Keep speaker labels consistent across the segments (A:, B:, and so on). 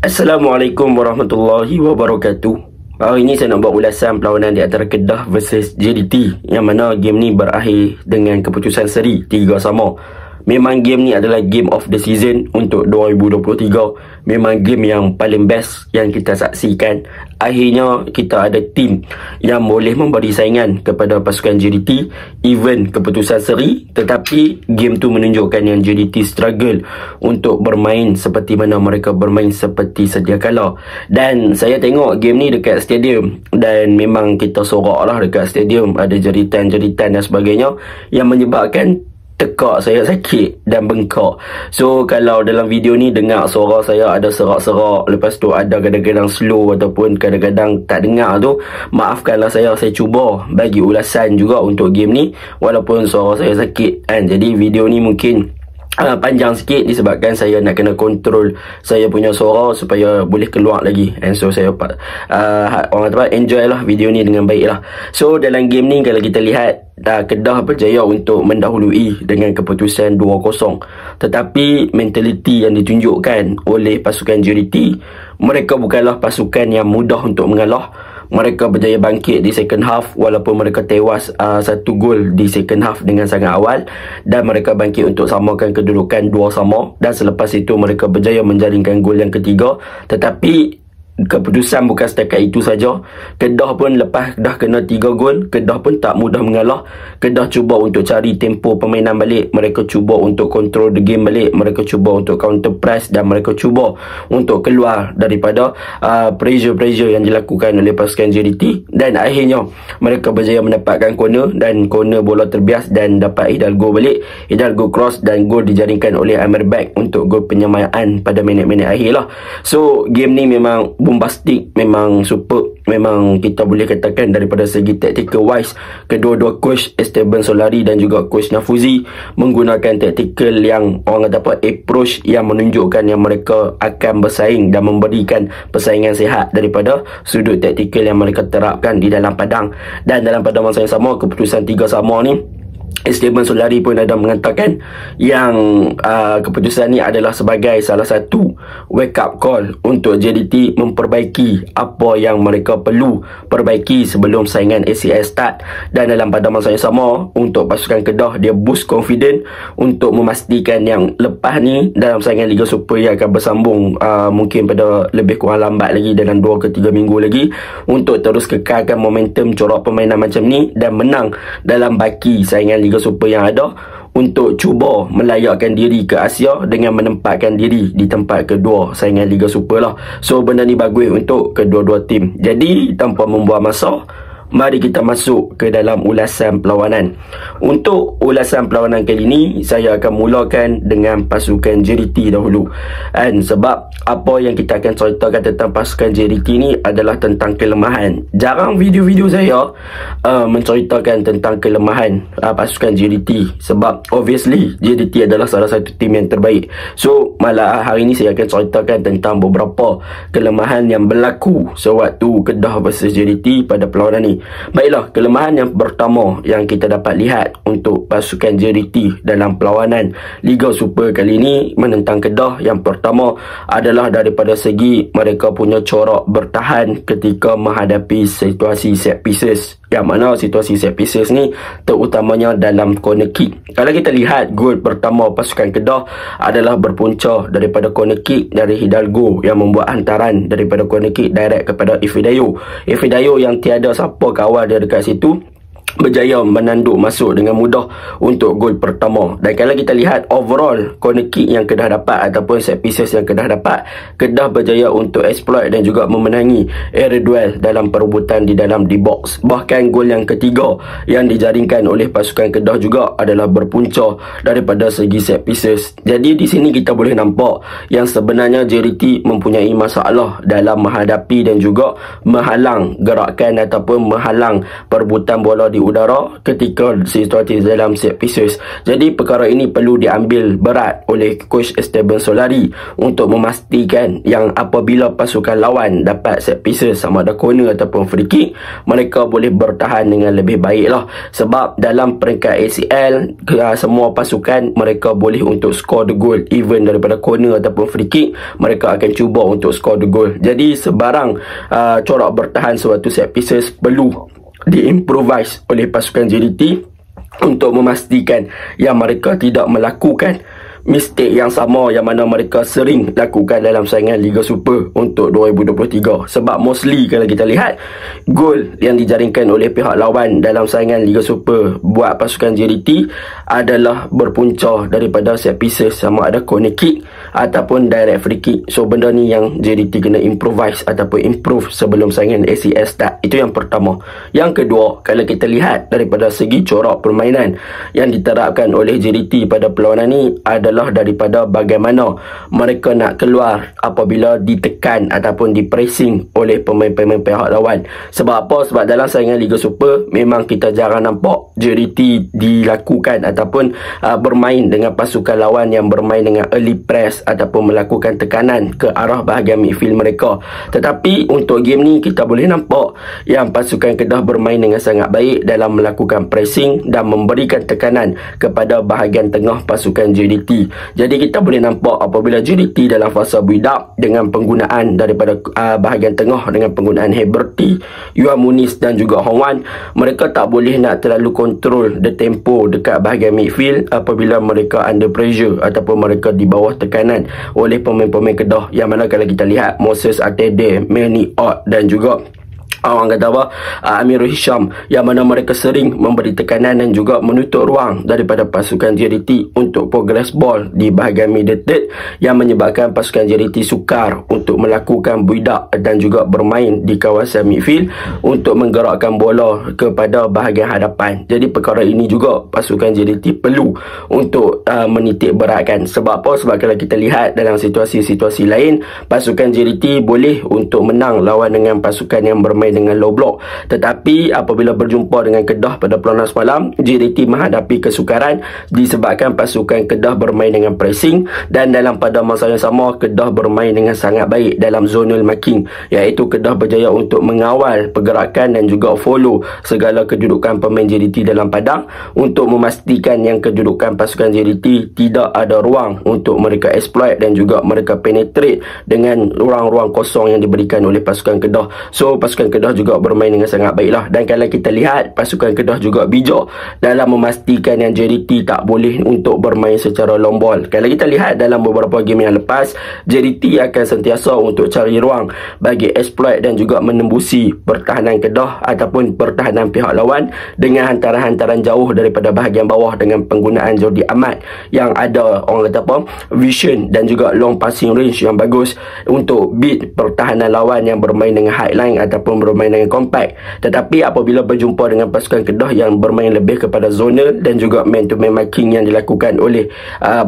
A: Assalamualaikum warahmatullahi wabarakatuh. Hari ini saya nak buat ulasan perlawanan di antara Kedah versus JDT, yang mana game ni berakhir dengan keputusan seri 3-3. Memang game ni adalah game of the season untuk 2023. Memang game yang paling best yang kita saksikan. Akhirnya kita ada tim yang boleh memberi saingan kepada pasukan JDT, even keputusan seri. Tetapi game tu menunjukkan yang JDT struggle untuk bermain seperti mana mereka bermain seperti sedia kala. Dan saya tengok game ni dekat stadium, dan memang kita sorak lah dekat stadium. Ada jeritan-jeritan dan sebagainya yang menyebabkan tekak saya sakit dan bengkak. So kalau dalam video ni dengar suara saya ada serak-serak, lepas tu ada kadang-kadang slow ataupun kadang-kadang tak dengar tu, maafkanlah saya cuba bagi ulasan juga untuk game ni walaupun suara saya sakit kan. Jadi video ni mungkin panjang sikit disebabkan saya nak kena kontrol saya punya suara supaya boleh keluar lagi. And so saya orang kata enjoy lah video ni dengan baik lah. So dalam game ni kalau kita lihat, Kedah berjaya untuk mendahului dengan keputusan 2-0. Tetapi mentaliti yang ditunjukkan oleh pasukan JDT, mereka bukanlah pasukan yang mudah untuk mengalah. Mereka berjaya bangkit di second half walaupun mereka tewas 1 gol di second half dengan sangat awal, dan mereka bangkit untuk samakan kedudukan 2-2, dan selepas itu mereka berjaya menjaringkan gol yang ketiga. Tetapi keputusan bukan setakat itu saja. Kedah pun lepas dah kena 3 gol, Kedah pun tak mudah mengalah. Kedah cuba untuk cari tempo permainan balik. Mereka cuba untuk control the game balik. Mereka cuba untuk counter press, dan mereka cuba untuk keluar daripada pressure yang dilakukan oleh pasukan JDT. Dan akhirnya mereka berjaya mendapatkan corner, dan corner bola terbias dan dapat Hidalgo balik. Hidalgo cross dan gol dijaringkan oleh Amir Bek untuk gol penyamaian pada minit-minit akhir lah. So game ni memang bombastik, memang super. Memang kita boleh katakan daripada segi tactical wise, kedua-dua coach Esteban Solari dan juga coach Nafuzi menggunakan tactical yang orang kata apa, approach yang menunjukkan yang mereka akan bersaing dan memberikan persaingan sihat daripada sudut tactical yang mereka terapkan di dalam padang. Dan dalam pada masa yang sama, keputusan 3-3 ni, Esteban Solari pun ada mengatakan yang keputusan ni adalah sebagai salah satu wake up call untuk JDT memperbaiki apa yang mereka perlu perbaiki sebelum saingan ACL start. Dan dalam pada masa yang sama, untuk pasukan Kedah, dia boost confident untuk memastikan yang lepas ni dalam saingan Liga Super yang akan bersambung mungkin pada lebih kurang lambat lagi dalam 2 ke 3 minggu lagi, untuk terus kekalkan momentum corak permainan macam ni dan menang dalam baki saingan Liga Super yang ada, untuk cuba melayakkan diri ke Asia dengan menempatkan diri di tempat kedua saingan Liga Super lah. So benda ni bagus untuk kedua-dua tim. Jadi tanpa membuang masa, mari kita masuk ke dalam ulasan perlawanan. Untuk ulasan perlawanan kali ini, saya akan mulakan dengan pasukan JDT dahulu. Dan sebab apa yang kita akan ceritakan tentang pasukan JDT ni adalah tentang kelemahan. Jarang video-video saya menceritakan tentang kelemahan pasukan JDT, sebab obviously JDT adalah salah satu tim yang terbaik. So malah hari ini saya akan ceritakan tentang beberapa kelemahan yang berlaku sewaktu Kedah versus JDT pada perlawanan ni. Baiklah, kelemahan yang pertama yang kita dapat lihat untuk pasukan JDT dalam perlawanan Liga Super kali ini menentang Kedah, yang pertama adalah daripada segi mereka punya corak bertahan ketika menghadapi situasi set pieces, yang mana situasi set pieces ni terutamanya dalam corner kick. Kalau kita lihat, gol pertama pasukan Kedah adalah berpunca daripada corner kick dari Hidalgo yang membuat hantaran daripada corner kick direct kepada Ifidayo yang tiada siapa kawal dia dekat situ, berjaya menanduk masuk dengan mudah untuk gol pertama. Dan kalau kita lihat overall corner kick yang Kedah dapat ataupun set pieces yang Kedah dapat, Kedah berjaya untuk exploit dan juga memenangi air duel dalam perebutan di dalam di box. Bahkan gol yang ketiga yang dijaringkan oleh pasukan Kedah juga adalah berpunca daripada segi set pieces. Jadi di sini kita boleh nampak yang sebenarnya JDT mempunyai masalah dalam menghadapi dan juga menghalang gerakan ataupun menghalang perebutan bola di udara ketika situasi dalam set pieces. Jadi perkara ini perlu diambil berat oleh coach Esteban Solari untuk memastikan yang apabila pasukan lawan dapat set pieces sama ada corner ataupun free kick, mereka boleh bertahan dengan lebih baik lah. Sebab dalam peringkat ACL, semua pasukan mereka boleh untuk score the goal, even daripada corner ataupun free kick, mereka akan cuba untuk score the goal. Jadi sebarang corak bertahan suatu set pieces perlu diimprovise oleh pasukan JDT untuk memastikan yang mereka tidak melakukan mistake yang sama yang mana mereka sering lakukan dalam saingan Liga Super untuk 2023. Sebab mostly kalau kita lihat, gol yang dijaringkan oleh pihak lawan dalam saingan Liga Super buat pasukan JDT adalah berpunca daripada set pieces, sama ada corner kick ataupun direct free kick. So benda ni yang JDT kena improvise ataupun improve sebelum saingan ACL start. Itu yang pertama. Yang kedua, kalau kita lihat daripada segi corak permainan yang diterapkan oleh JDT pada perlawanan ni adalah daripada bagaimana mereka nak keluar apabila ditekan ataupun dipressing oleh pemain-pemain pihak lawan. Sebab apa? Sebab dalam saingan Liga Super memang kita jarang nampak JDT dilakukan ataupun bermain dengan pasukan lawan yang bermain dengan early press ataupun melakukan tekanan ke arah bahagian midfield mereka. Tetapi untuk game ni kita boleh nampak yang pasukan Kedah bermain dengan sangat baik dalam melakukan pressing dan memberikan tekanan kepada bahagian tengah pasukan JDT. Jadi kita boleh nampak apabila JDT dalam fasa build up dengan penggunaan daripada bahagian tengah dengan penggunaan Heberty, Yuan Muniz dan juga Hong Wan, mereka tak boleh nak terlalu control the tempo dekat bahagian midfield apabila mereka under pressure ataupun mereka di bawah tekanan oleh pemain-pemain Kedah. Yang mana kalau kita lihat Moses Atede, Manny Ott dan juga orang kata apa, Amirul Hisham, yang mana mereka sering memberi tekanan dan juga menutup ruang daripada pasukan JDT untuk progress ball di bahagian middle third, yang menyebabkan pasukan JDT sukar untuk melakukan build up dan juga bermain di kawasan midfield untuk menggerakkan bola kepada bahagian hadapan. Jadi perkara ini juga pasukan JDT perlu untuk menitik beratkan. Sebab apa? Sebab kalau kita lihat dalam situasi-situasi lain, pasukan JDT boleh untuk menang lawan dengan pasukan yang bermain dengan low block. Tetapi apabila berjumpa dengan Kedah pada perlawanan semalam, JDT menghadapi kesukaran disebabkan pasukan Kedah bermain dengan pressing, dan dalam pada masa yang sama Kedah bermain dengan sangat baik dalam zonal marking, iaitu Kedah berjaya untuk mengawal pergerakan dan juga follow segala kedudukan pemain JDT dalam padang untuk memastikan yang kedudukan pasukan JDT tidak ada ruang untuk mereka exploit dan juga mereka penetrate dengan ruang-ruang kosong yang diberikan oleh pasukan Kedah. So pasukan Kedah juga bermain dengan sangat baiklah. Dan kalau kita lihat, pasukan Kedah juga bijak dalam memastikan yang JDT tak boleh untuk bermain secara long ball. Kalau kita lihat dalam beberapa game yang lepas, JDT akan sentiasa untuk cari ruang bagi exploit dan juga menembusi pertahanan Kedah ataupun pertahanan pihak lawan dengan hantaran-hantaran jauh daripada bahagian bawah dengan penggunaan Jordi Amat yang ada orang kata apa, vision dan juga long passing range yang bagus untuk beat pertahanan lawan yang bermain dengan high line ataupun bermain dengan compact. Tetapi apabila berjumpa dengan pasukan Kedah yang bermain lebih kepada zonal dan juga man to man marking yang dilakukan oleh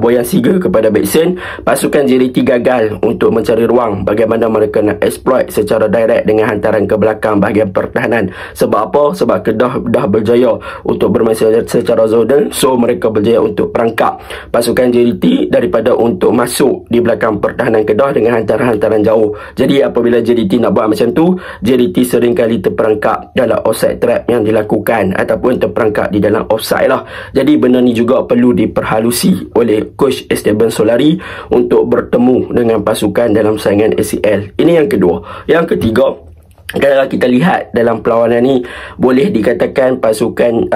A: Boyan Siga kepada Backson, pasukan JDT gagal untuk mencari ruang bagaimana mereka nak exploit secara direct dengan hantaran ke belakang bahagian pertahanan. Sebab apa? Sebab Kedah dah berjaya untuk bermain secara zonal, so mereka berjaya untuk perangkap pasukan JDT daripada untuk masuk di belakang pertahanan Kedah dengan hantaran-hantaran jauh. Jadi apabila JDT nak buat macam tu, JDT sering kali terperangkap dalam offside trap yang dilakukan ataupun terperangkap di dalam offside lah. Jadi benda ni juga perlu diperhalusi oleh coach Esteban Solari untuk bertemu dengan pasukan dalam saingan ACL. Ini yang kedua. Yang ketiga, kalau kita lihat dalam perlawanan ni, boleh dikatakan pasukan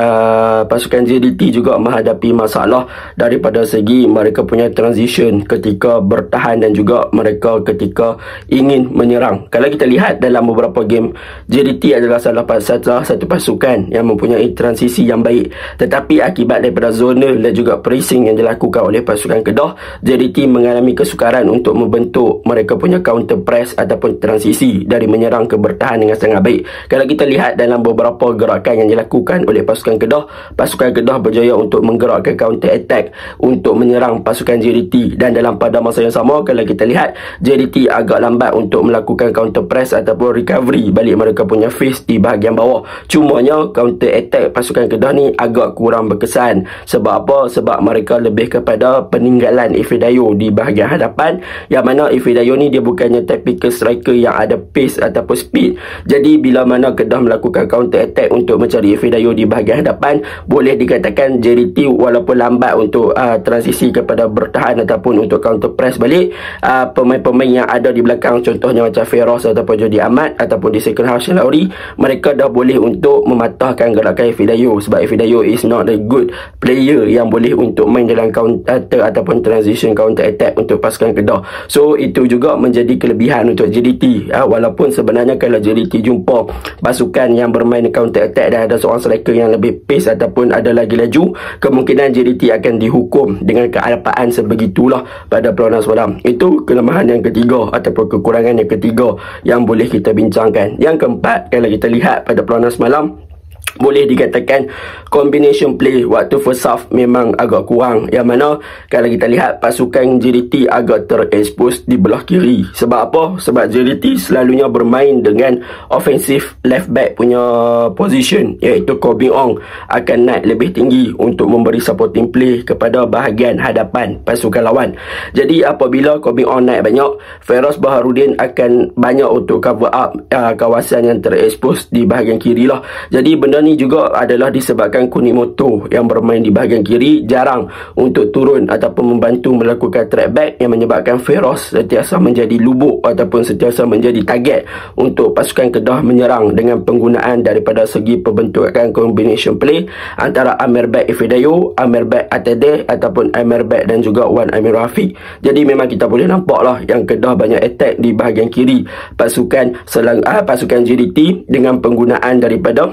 A: JDT juga menghadapi masalah daripada segi mereka punya transition ketika bertahan dan juga mereka ketika ingin menyerang. Kalau kita lihat dalam beberapa game, JDT adalah salah satu pasukan yang mempunyai transisi yang baik, tetapi akibat daripada zonal dan juga pressing yang dilakukan oleh pasukan Kedah, JDT mengalami kesukaran untuk membentuk mereka punya counter press ataupun transisi dari menyerang ke bertahan bertahan dengan sangat baik. Kalau kita lihat dalam beberapa gerakan yang dilakukan oleh pasukan Kedah berjaya untuk menggerakkan counter attack untuk menyerang pasukan JDT, dan dalam pada masa yang sama kalau kita lihat JDT agak lambat untuk melakukan counter press ataupun recovery balik mereka punya face di bahagian bawah. Cumanya counter attack pasukan Kedah ni agak kurang berkesan. Sebab apa? Sebab mereka lebih kepada peninggalan Ifedayo di bahagian hadapan, yang mana Ifedayo ni dia bukannya typical striker yang ada pace ataupun speed. Jadi bila mana Kedah melakukan counter attack untuk mencari Ifedayo di bahagian hadapan, boleh dikatakan JDT walaupun lambat untuk transisi kepada bertahan ataupun untuk counter press balik, pemain-pemain yang ada di belakang, contohnya macam Feroz ataupun Jody Ahmad ataupun di second half Shane Lowry, mereka dah boleh untuk mematahkan gerakan Ifedayo, sebab Ifedayo is not a good player yang boleh untuk main dalam counter ataupun transition counter attack untuk pasukan Kedah. So itu juga menjadi kelebihan untuk JDT, walaupun sebenarnya kalau JDT jumpa pasukan yang bermain counter attack dan ada seorang striker yang lebih pace ataupun ada lagi laju, kemungkinan JDT akan dihukum dengan kealpaan sebegitulah pada perlawanan semalam. Itu kelemahan yang ketiga ataupun kekurangan yang ketiga yang boleh kita bincangkan. Yang keempat, kalau kita lihat pada perlawanan semalam, boleh dikatakan combination play waktu first half memang agak kurang, yang mana kalau kita lihat pasukan JDT agak terekspos di belah kiri. Sebab apa? Sebab JDT selalunya bermain dengan offensive left back punya position, iaitu Corbin Ong akan naik lebih tinggi untuk memberi supporting play kepada bahagian hadapan pasukan lawan. Jadi apabila Corbin Ong naik banyak, Feroz Baharudin akan banyak untuk cover up kawasan yang terekspos di bahagian kiri lah. Jadi benda ni juga adalah disebabkan Kunimoto yang bermain di bahagian kiri jarang untuk turun ataupun membantu melakukan track back, yang menyebabkan Feroz sentiasa menjadi lubuk ataupun sentiasa menjadi target untuk pasukan Kedah menyerang dengan penggunaan daripada segi pembentukan combination play antara Amir Bek Ifedayo, Amir Bek Atede ataupun Amir Bek dan juga Wan Amir Rafiq. Jadi memang kita boleh nampak lah yang Kedah banyak attack di bahagian kiri pasukan JDT dengan penggunaan daripada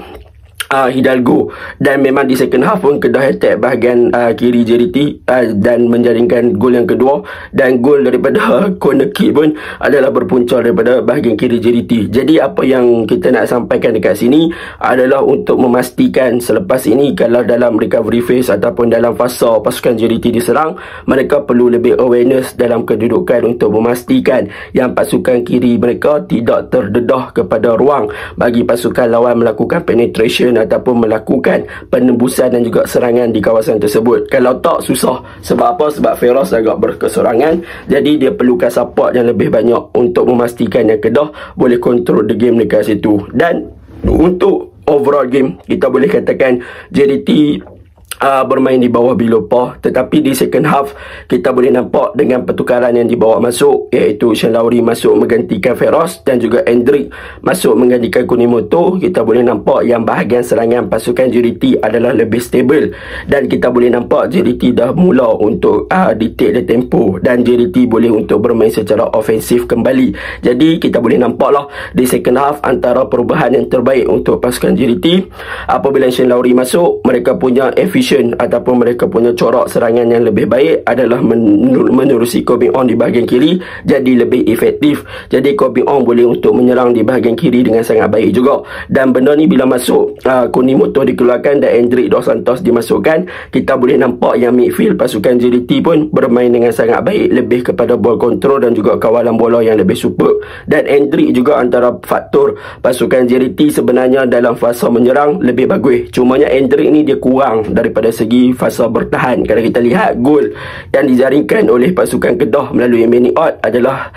A: Hidalgo, dan memang di second half pun Kedah attack bahagian kiri JDT dan menjaringkan gol yang kedua, dan gol daripada corner kick pun adalah berpunca daripada bahagian kiri JDT. Jadi apa yang kita nak sampaikan dekat sini adalah untuk memastikan selepas ini kalau dalam recovery phase ataupun dalam fasa pasukan JDT diserang, mereka perlu lebih awareness dalam kedudukan untuk memastikan yang pasukan kiri mereka tidak terdedah kepada ruang bagi pasukan lawan melakukan penetration ataupun melakukan penembusan dan juga serangan di kawasan tersebut. Kalau tak, susah. Sebab apa? Sebab Feroz agak berkesorangan, jadi dia perlukan support yang lebih banyak untuk memastikan yang Kedah boleh control the game dekat situ. Dan untuk overall game, kita boleh katakan JDT bermain di bawah below par, tetapi di second half kita boleh nampak dengan pertukaran yang dibawa masuk, iaitu Shane Lowry masuk menggantikan Feroz dan juga Hendrik masuk menggantikan Kunimoto, kita boleh nampak yang bahagian serangan pasukan JDT adalah lebih stable, dan kita boleh nampak JDT dah mula untuk dictate the tempo dan JDT boleh untuk bermain secara ofensif kembali. Jadi kita boleh nampaklah di second half antara perubahan yang terbaik untuk pasukan JDT apabila Shane Lowry masuk, mereka punya efisien ataupun mereka punya corak serangan yang lebih baik adalah menerusi Corbin Ong di bahagian kiri jadi lebih efektif. Jadi Corbin Ong boleh untuk menyerang di bahagian kiri dengan sangat baik juga, dan benda ni bila masuk Kunimoto dikeluarkan dan Hendrik Dos Santos dimasukkan, kita boleh nampak yang midfield pasukan JDT pun bermain dengan sangat baik, lebih kepada ball control dan juga kawalan bola yang lebih super. Dan Hendrik juga antara faktor pasukan JDT sebenarnya dalam fasa menyerang lebih bagus, cumanya Hendrik ni dia kurang daripada segi fasa bertahan. Kalau kita lihat gol yang dijaringkan oleh pasukan Kedah melalui Manny Ott adalah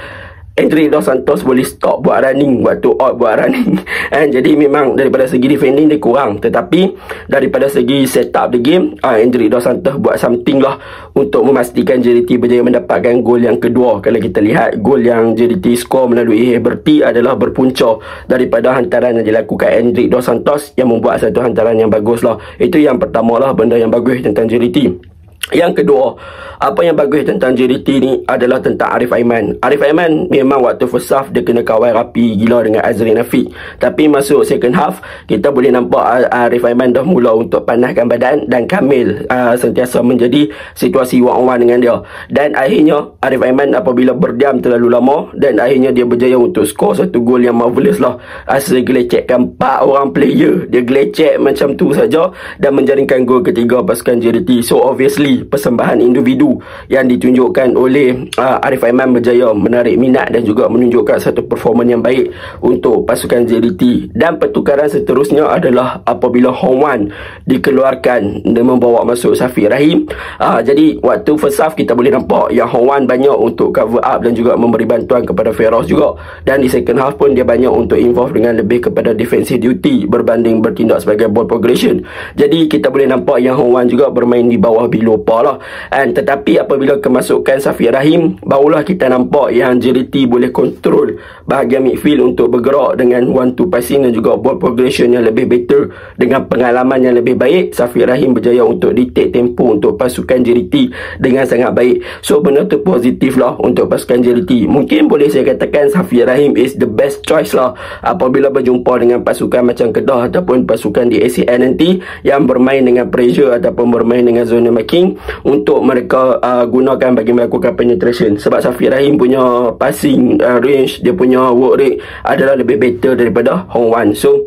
A: Hendrik Dos Santos boleh stop buat running waktu Ott buat running jadi memang daripada segi defending dia kurang, tetapi daripada segi set up the game Hendrik Dos Santos buat something lah untuk memastikan JDT berjaya mendapatkan gol yang kedua. Kalau kita lihat gol yang JDT skor melalui Heberty adalah berpunca daripada hantaran yang dilakukan Hendrik Dos Santos yang membuat satu hantaran yang bagus lah. Itu yang pertama lah benda yang bagus tentang JDT. Yang kedua, apa yang bagus tentang JDT ni adalah tentang Arif Aiman. Arif Aiman memang waktu first half dia kena kawal rapi gila dengan Azrin Afiq. Tapi masuk second half, kita boleh nampak Arif Aiman dah mula untuk panaskan badan, dan Kamil sentiasa menjadi situasi one on one dengan dia. Dan akhirnya Arif Aiman apabila berdiam terlalu lama, dan akhirnya dia berjaya untuk skor satu gol yang marvelous lah. Asal gelecekkan 4 orang player, dia gelecek macam tu saja dan menjaringkan gol ketiga pasukan JDT. So obviously persembahan individu yang ditunjukkan oleh Arif Aiman berjaya menarik minat dan juga menunjukkan satu performan yang baik untuk pasukan JDT. Dan pertukaran seterusnya adalah apabila Hong Wan dikeluarkan dan membawa masuk Safiq Rahim. Jadi waktu first half kita boleh nampak yang Hong Wan banyak untuk cover up dan juga memberi bantuan kepada Feroz juga, dan di second half pun dia banyak untuk involve dengan lebih kepada defensive duty berbanding bertindak sebagai ball progression. Jadi kita boleh nampak yang Hong Wan juga bermain di bawah below lah. Tetapi apabila kemasukan Safiq Rahim, barulah kita nampak yang JDT boleh kontrol bahagian midfield untuk bergerak dengan 1-2 passing dan juga ball progression yang lebih better. Dengan pengalaman yang lebih baik, Safiq Rahim berjaya untuk dictate tempo untuk pasukan JDT dengan sangat baik. So benda tu positif lah untuk pasukan JDT. Mungkin boleh saya katakan Safiq Rahim is the best choice lah apabila berjumpa dengan pasukan macam Kedah ataupun pasukan di ACL nanti yang bermain dengan pressure ataupun bermain dengan zona marking, untuk mereka gunakan bagi melakukan penetration. Sebab Safiq Rahim punya passing range, dia punya work rate adalah lebih better daripada Hong Wan. So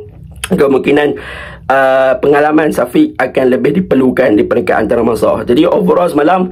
A: kemungkinan pengalaman Safiq akan lebih diperlukan di peringkat antarabangsa. Jadi overall semalam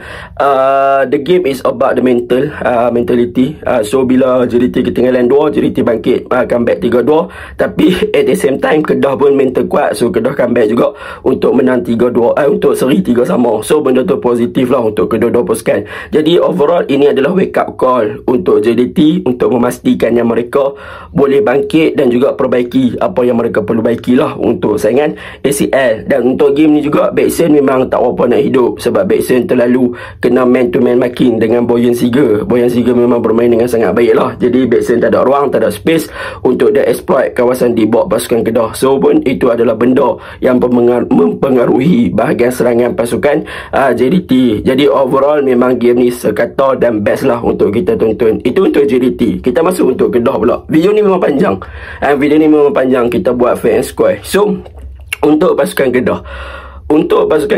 A: the game is about the mentality. So bila JDT ketinggalan 2, JDT bangkit comeback 3-2, tapi at the same time Kedah pun mental kuat, so Kedah comeback juga untuk menang 3-2, untuk seri 3-3. So benda tu positif lah untuk kedua-dua pasukan. Jadi overall ini adalah wake up call untuk JDT untuk memastikan yang mereka boleh bangkit dan juga perbaiki apa yang mereka perlu baikilah untuk saingan ACL. Dan untuk game ni juga Backson memang tak apa nak hidup, sebab Backson terlalu kena man to man marking dengan Boyan Siga. Boyan Siga memang bermain dengan sangat baik lah. Jadi Backson tak ada ruang, tak ada space untuk dia exploit kawasan di bawah pasukan Kedah. So pun itu adalah benda yang mempengaruhi bahagian serangan pasukan JDT. Jadi overall memang game ni sekata dan best lah untuk kita tonton. Itu untuk JDT. Kita masuk untuk Kedah pula. Video ni memang panjang, kita buat fair and square. So untuk pasukan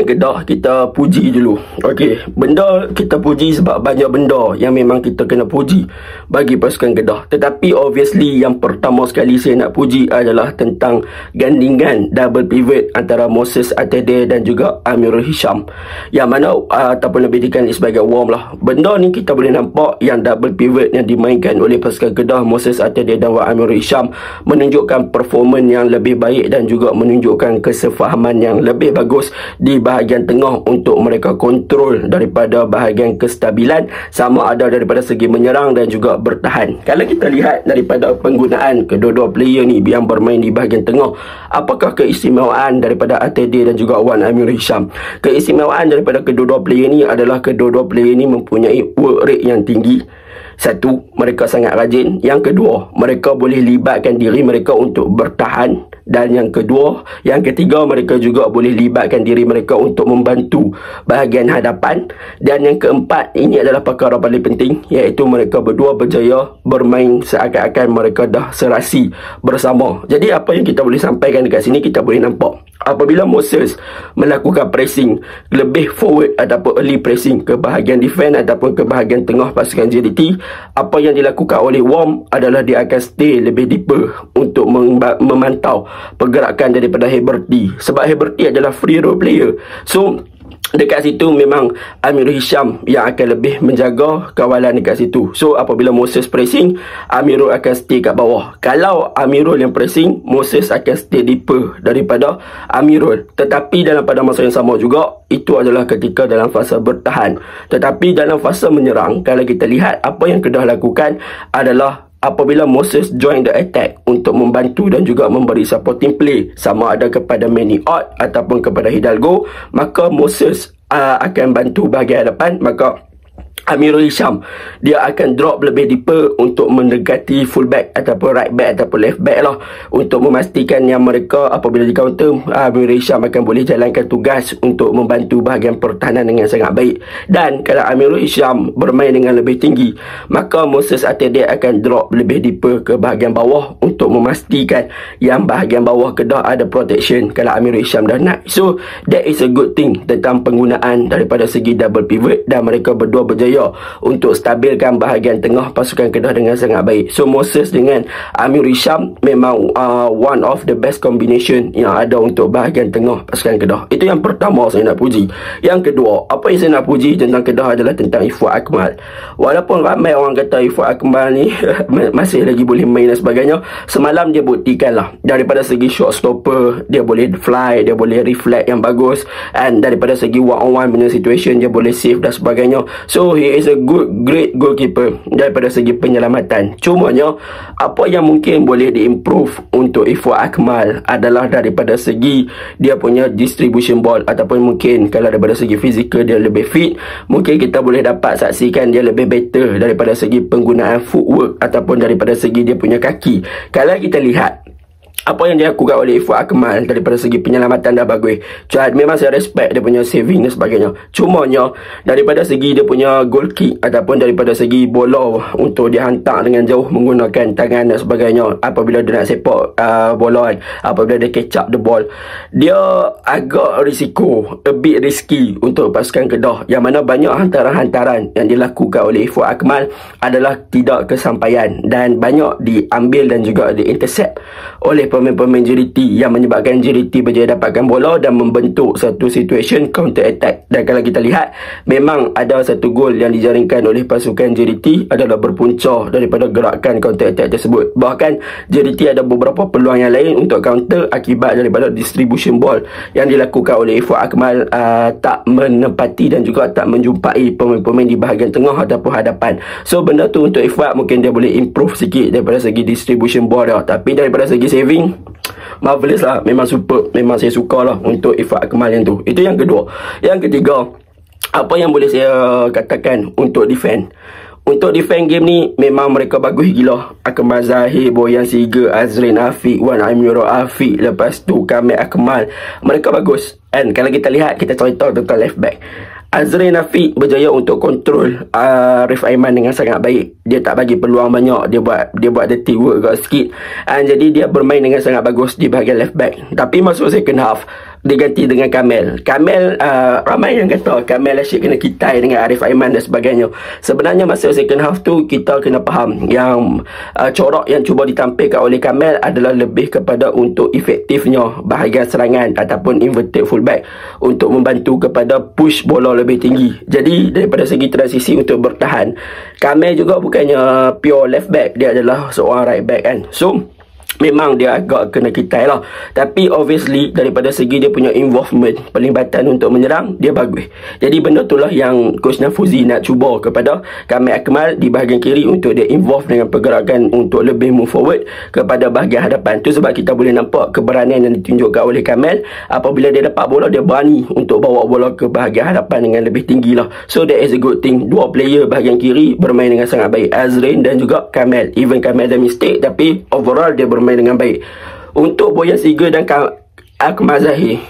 A: Kedah, kita puji dulu. Okey, benda kita puji sebab banyak benda yang memang kita kena puji bagi pasukan Kedah. Tetapi obviously yang pertama sekali saya nak puji adalah tentang gandingan double pivot antara Moses Atede dan juga Amirul Hisham, yang mana ataupun lebih dikenali sebagai Worm lah. Benda ni kita boleh nampak yang double pivot yang dimainkan oleh pasukan Kedah, Moses Atede dan Amirul Hisham, menunjukkan performan yang lebih baik dan juga menunjukkan kesefahaman yang lebih bagus di bahagian tengah untuk mereka kontrol daripada bahagian kestabilan, sama ada daripada segi menyerang dan juga bertahan. Kalau kita lihat daripada penggunaan kedua-dua player ni yang bermain di bahagian tengah, apakah keistimewaan daripada ATD dan juga Wan Amirul Hisham? Keistimewaan daripada kedua-dua player ni adalah kedua-dua player ni mempunyai work rate yang tinggi. Satu, mereka sangat rajin. Yang kedua, mereka boleh libatkan diri mereka untuk bertahan. Dan yang ketiga, mereka juga boleh libatkan diri mereka untuk membantu bahagian hadapan. Dan yang keempat, ini adalah perkara paling penting, iaitu mereka berdua berjaya bermain seakan-akan mereka dah serasi bersama. Jadi apa yang kita boleh sampaikan dekat sini, kita boleh nampak apabila Moses melakukan pressing lebih forward ataupun early pressing ke bahagian defense ataupun ke bahagian tengah pasukan JDT, apa yang dilakukan oleh Worm adalah dia akan stay lebih deeper untuk memantau pergerakan daripada Heberty, sebab Heberty adalah free role player. So dekat situ memang Amirul Hisham yang akan lebih menjaga kawalan dekat situ. So apabila Moses pressing, Amirul akan stay kat bawah. Kalau Amirul yang pressing, Moses akan stay deeper daripada Amirul. Tetapi dalam pada masa yang sama juga, itu adalah ketika dalam fasa bertahan. Tetapi dalam fasa menyerang, kalau kita lihat apa yang Kedah lakukan adalah apabila Moses join the attack untuk membantu dan juga memberi supporting play, sama ada kepada Manny Ott ataupun kepada Hidalgo, maka Moses akan bantu bahagian hadapan. Maka Amirul Hisham, dia akan drop lebih deeper untuk mendekati fullback ataupun right back ataupun left back lah, untuk memastikan yang mereka apabila di counter, Amirul Hisham akan boleh jalankan tugas untuk membantu bahagian pertahanan dengan sangat baik. Dan kalau Amirul Hisham bermain dengan lebih tinggi, maka Moses Atedek akan drop lebih deeper ke bahagian bawah untuk memastikan yang bahagian bawah Kedah ada protection kalau Amirul Hisham dah naik. So that is a good thing tentang penggunaan daripada segi double pivot, dan mereka berdua berjaya untuk stabilkan bahagian tengah pasukan Kedah dengan sangat baik. So Moses dengan Amirul Hisham memang one of the best combination yang ada untuk bahagian tengah pasukan Kedah. Itu yang pertama saya nak puji. Yang kedua, apa yang saya nak puji tentang Kedah adalah tentang Ifwak Akmal. Walaupun ramai orang kata Ifwak Akmal ni masih lagi boleh main dan sebagainya, semalam dia buktikan lah daripada segi shot stopper dia boleh fly, dia boleh reflect yang bagus, and daripada segi one on one punya situation dia boleh save dan sebagainya. So he is a great goalkeeper daripada segi penyelamatan. Cumanya apa yang mungkin boleh diimprove untuk Ifwak Akmal adalah daripada segi dia punya distribution ball, ataupun mungkin kalau daripada segi fizikal dia lebih fit, mungkin kita boleh dapat saksikan dia lebih better daripada segi penggunaan footwork ataupun daripada segi dia punya kaki. Kalau kita lihat apa yang dilakukan oleh Ifwak Akmal daripada segi penyelamatan dah bagus. Memang saya respect dia punya saving dan sebagainya. Cumanya daripada segi dia punya goal kick ataupun daripada segi bola untuk dia hantar dengan jauh menggunakan tangan dan sebagainya, apabila dia nak sepak bola kan, apabila dia catch up the ball, dia agak risiko, a bit risky untuk pasukan Kedah, yang mana banyak hantaran-hantaran yang dilakukan oleh Ifwak Akmal adalah tidak kesampaian dan banyak diambil dan juga di-intercept oleh pemain-pemain JDT, yang menyebabkan JDT berjaya dapatkan bola dan membentuk satu situation counter attack. Dan kalau kita lihat, memang ada satu gol yang dijaringkan oleh pasukan JDT adalah berpunca daripada gerakan counter attack tersebut. Bahkan JDT ada beberapa peluang yang lain untuk counter akibat daripada distribution ball yang dilakukan oleh Ifwak Akmal tak menepati dan juga tak menjumpai pemain-pemain di bahagian tengah ataupun hadapan. So benda tu untuk Ifwak mungkin dia boleh improve sikit daripada segi distribution ball dia. Tapi daripada segi saving, marvelous lah, memang super. Memang saya suka lah untuk Ifwak Akmal yang tu. Itu yang kedua. Yang ketiga, apa yang boleh saya katakan untuk defend? Untuk defend game ni memang mereka bagus gila. Akmal Zahir, Boyan Siga, Azrin Afiq, Wan Amirul Afiq, lepas tu Kamil Akmal, mereka bagus. And kalau kita lihat, kita cerita tentang left back, Azrin Afiq berjaya untuk kontrol Arif Aiman dengan sangat baik. Dia tak bagi peluang banyak, dia buat dirty work agak sikit, and jadi dia bermain dengan sangat bagus di bahagian left back. Tapi masuk second half, diganti dengan Kamil. Ramai yang kata Kamil asyik kena kitai dengan Arif Aiman dan sebagainya. Sebenarnya masa second half tu kita kena faham yang corak yang cuba ditampilkan oleh Kamil adalah lebih kepada untuk efektifnya bahagian serangan ataupun inverted fullback, untuk membantu kepada push bola lebih tinggi. Jadi daripada segi transisi untuk bertahan, Kamil juga bukannya pure left back, dia adalah seorang right back kan. So memang dia agak kena kitai lah. Tapi obviously daripada segi dia punya involvement, pelibatan untuk menyerang, dia bagus. Jadi benda itulah yang Coach Nafuzi nak cuba kepada Kamil Akmal di bahagian kiri, untuk dia involve dengan pergerakan untuk lebih move forward kepada bahagian hadapan. Tu sebab kita boleh nampak keberanian yang ditunjukkan oleh Kamil. Apabila dia dapat bola, dia berani untuk bawa bola ke bahagian hadapan dengan lebih tinggi lah. So that is a good thing. Dua player bahagian kiri bermain dengan sangat baik, Azrin dan juga Kamil. Even Kamil ada mistake, tapi overall dia bermain dengan baik. Untuk Boyan Siga dan Akmal Zahir,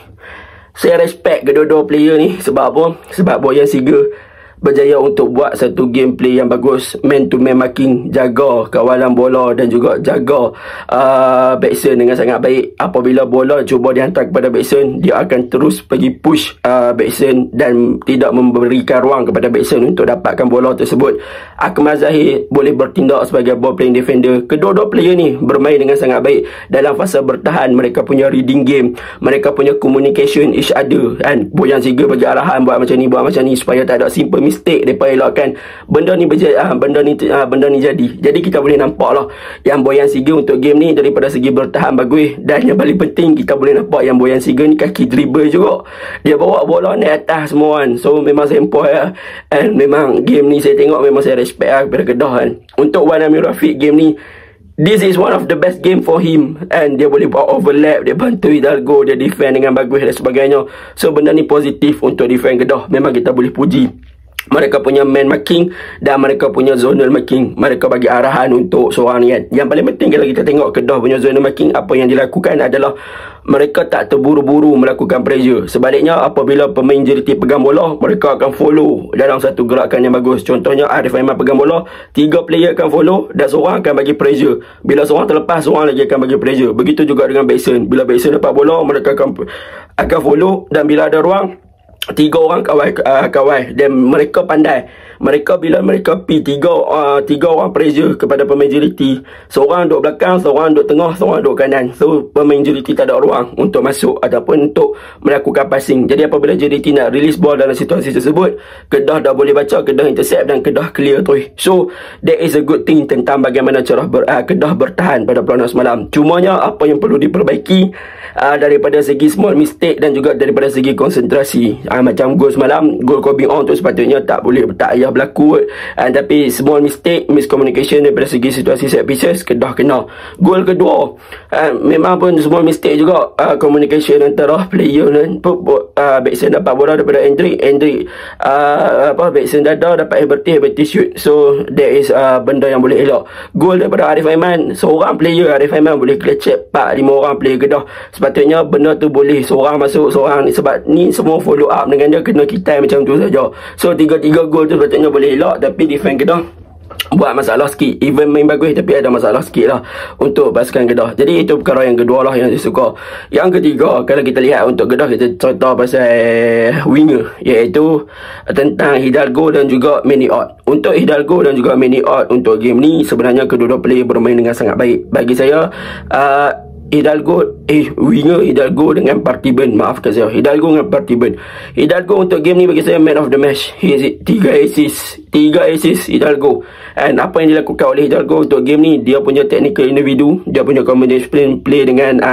A: saya respect kedua-dua player ni. Sebab apa? Sebab Boyan Siga berjaya untuk buat satu gameplay yang bagus, man to man marking, jaga kawalan bola dan juga jaga backson dengan sangat baik. Apabila bola cuba dihantar kepada backson, dia akan terus pergi push backson dan tidak memberikan ruang kepada backson untuk dapatkan bola tersebut. Akmal Zahir boleh bertindak sebagai ball playing defender. Kedua-dua player ni bermain dengan sangat baik dalam fasa bertahan. Mereka punya reading game, mereka punya communication each other, and Boyan Siga bagi arahan buat macam ni supaya tak ada simple mistake mereka elakkan benda ni jadi. Jadi kita boleh nampak lah yang Boyan Siga untuk game ni daripada segi bertahan bagus, dan yang paling penting kita boleh nampak yang Boyan Siga ni kaki dribble juga. Dia bawa bola naik atas semua kan. So memang sempoi lah. And memang game ni saya tengok, memang saya respect lah kepada Kedah kan. Untuk Wan Amirul Afiq, game ni this is one of the best game for him, and dia boleh buat overlap, dia bantu Hidalgo, dia defend dengan bagus dan sebagainya. So benda ni positif untuk defend Kedah, memang kita boleh puji. Mereka punya man marking dan mereka punya zonal marking. Mereka bagi arahan untuk seorang ni kan. Yang paling penting kalau kita tengok Kedah punya zonal marking, apa yang dilakukan adalah mereka tak terburu-buru melakukan pressure. Sebaliknya, apabila pemain JDT pegang bola, mereka akan follow dalam satu gerakan yang bagus. Contohnya, Arif Aiman pegang bola, 3 player akan follow dan seorang akan bagi pressure. Bila seorang terlepas, seorang lagi akan bagi pressure. Begitu juga dengan Backson. Bila Backson dapat bola, mereka akan follow, dan bila ada ruang, 3 orang kawal dan mereka pandai. Bila mereka pi 3 orang pressure kepada pemain JDT, seorang duduk belakang, seorang duduk tengah, seorang duduk kanan. So pemain JDT tak ada ruang untuk masuk ataupun untuk melakukan passing. Jadi apabila JDT nak release ball dalam situasi tersebut, Kedah dah boleh baca, Kedah intercept dan Kedah clear terus. So that is a good thing tentang bagaimana cara Kedah bertahan pada perlawanan semalam. Cumanya apa yang perlu diperbaiki daripada segi small mistake dan juga daripada segi konsentrasi. Macam gol semalam, gol Kobe On tu sepatutnya tak payah berlaku. Tapi small mistake, miscommunication daripada segi situasi set pieces, Kedah kena. Gol kedua, memang pun small mistake juga, communication antara player dan Backson dapat bola daripada Hendrik, Backson dada dapat Heberty shoot. So that is benda yang boleh elok. Gol daripada Arif Aiman, seorang player Arif Aiman boleh klecek 4-5 orang player Kedah. Sepatutnya benda tu boleh seorang masuk, seorang ni, sebab ni semua follow up dengan dia kena kita macam tu saja. So 3-3 gol tu sepatutnya boleh elok, tapi defend Kedah buat masalah sikit. Even main bagus tapi ada masalah sikit lah untuk pasukan Kedah. Jadi itu perkara yang kedua lah yang saya suka. Yang ketiga, kalau kita lihat untuk Kedah, kita cerita pasal winger, iaitu tentang Hidalgo dan juga Manny Ott. Untuk Hidalgo dan juga Manny Ott untuk game ni, sebenarnya kedua-dua player bermain dengan sangat baik. Bagi saya, winger Hidalgo dengan Partiban, maafkan saya, Hidalgo dengan Partiban. Hidalgo untuk game ni bagi saya man of the match. 3 assist Hidalgo. And apa yang dilakukan oleh Hidalgo untuk game ni, dia punya technical individu, dia punya combination play dengan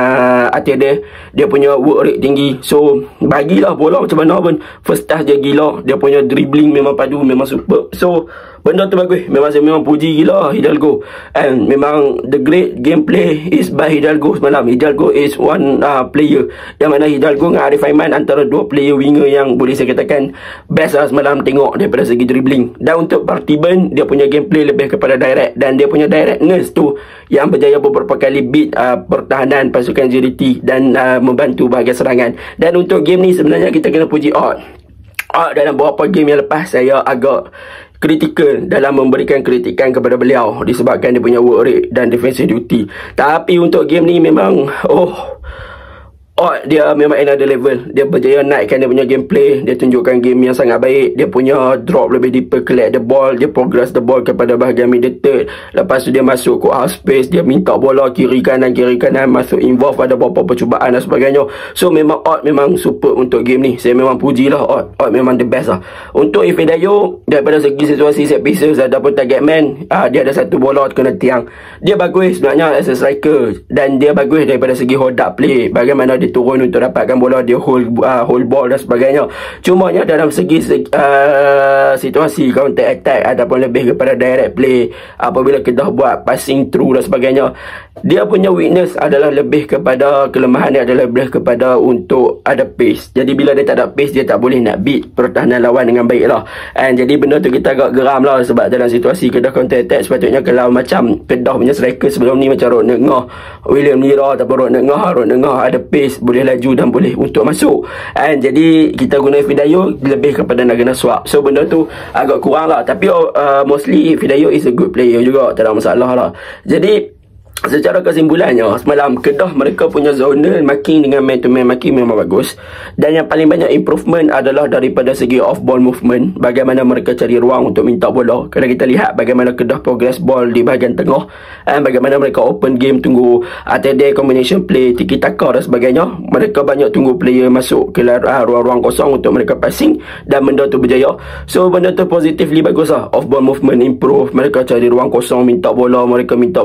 A: Atede, dia punya work rate tinggi. So bagilah bola macam mana pun, first touch dia gila, dia punya dribbling memang padu, memang super. So benda tu bagus. Saya memang puji gila Hidalgo. And memang the great gameplay is by Hidalgo semalam. Hidalgo is one player, yang mana Hidalgo dengan Arif Aiman antara 2 player winger yang boleh saya katakan best lah semalam tengok daripada segi dribbling. Dan untuk Partiban, dia punya gameplay lebih kepada direct, dan dia punya directness tu yang berjaya beberapa kali beat pertahanan pasukan JDT dan membantu bahagian serangan. Dan untuk game ni sebenarnya kita kena puji Ott. Dalam beberapa game yang lepas saya agak kritikal dalam memberikan kritikan kepada beliau disebabkan dia punya work rate dan defensive duty. Tapi untuk game ni memang dia memang another level. Dia berjaya naikkan dia punya gameplay. Dia tunjukkan game yang sangat baik. Dia punya drop lebih deeper, collect the ball, dia progress the ball kepada bahagian middle third. Lepas tu dia masuk ke half space, dia minta bola kiri kanan, masuk involve, ada beberapa percubaan dan sebagainya. So memang Ott memang super untuk game ni. Saya memang pujilah Ott memang the best lah. Untuk Ifedayo, daripada segi situasi set pieces ataupun target man, dia ada satu bola kena tiang. Dia bagus sebenarnya as a striker, dan dia bagus daripada segi hold up play, bagaimana dia turun untuk dapatkan bola, dia hold ball dan sebagainya. Cumanya dalam segi situasi counter attack ataupun lebih kepada direct play, apabila Kedah buat passing through dan sebagainya, dia punya weakness adalah lebih kepada, kelemahan dia adalah lebih kepada untuk ada pace. Jadi bila dia tak ada pace, dia tak boleh nak beat pertahanan lawan dengan baik lah. And jadi benda tu kita agak geram lah, sebab dalam situasi Kedah counter attack, sepatutnya kalau macam Kedah punya striker sebelum ni macam Rodney Ngah, William Lira ataupun Rodney Ngah ada pace, boleh laju dan boleh untuk masuk. And jadi kita guna Fidayo lebih kepada nak kena swap. So benda tu agak kurang lah. Tapi mostly Fidayo is a good player juga, tak ada masalah lah. Jadi secara kesimpulannya, semalam Kedah mereka punya zonal marking dengan man to man marking memang bagus. Dan yang paling banyak improvement adalah daripada segi off ball movement, bagaimana mereka cari ruang untuk minta bola. Kalau kita lihat bagaimana Kedah progress ball di bahagian tengah, dan bagaimana mereka open game, tunggu ATD combination play, tiki taka dan sebagainya. Mereka banyak tunggu player masuk ke ruang-ruang kosong untuk mereka passing, dan benda tu berjaya. So benda tu positively bagus lah. Off ball movement improve, mereka cari ruang kosong, minta bola, mereka minta,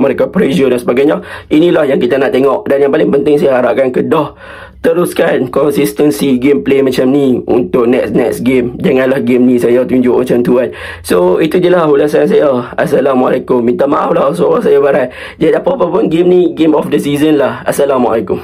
A: mereka pressure dan sebagainya. Inilah yang kita nak tengok. Dan yang paling penting, saya harapkan Kedah teruskan konsistensi gameplay macam ni untuk next game. Janganlah game ni saya tunjuk macam tu kan. So itu je lah ulasan saya. Assalamualaikum. Minta maaf lah suara saya barai. Jadi apa-apa pun game ni game of the season lah. Assalamualaikum.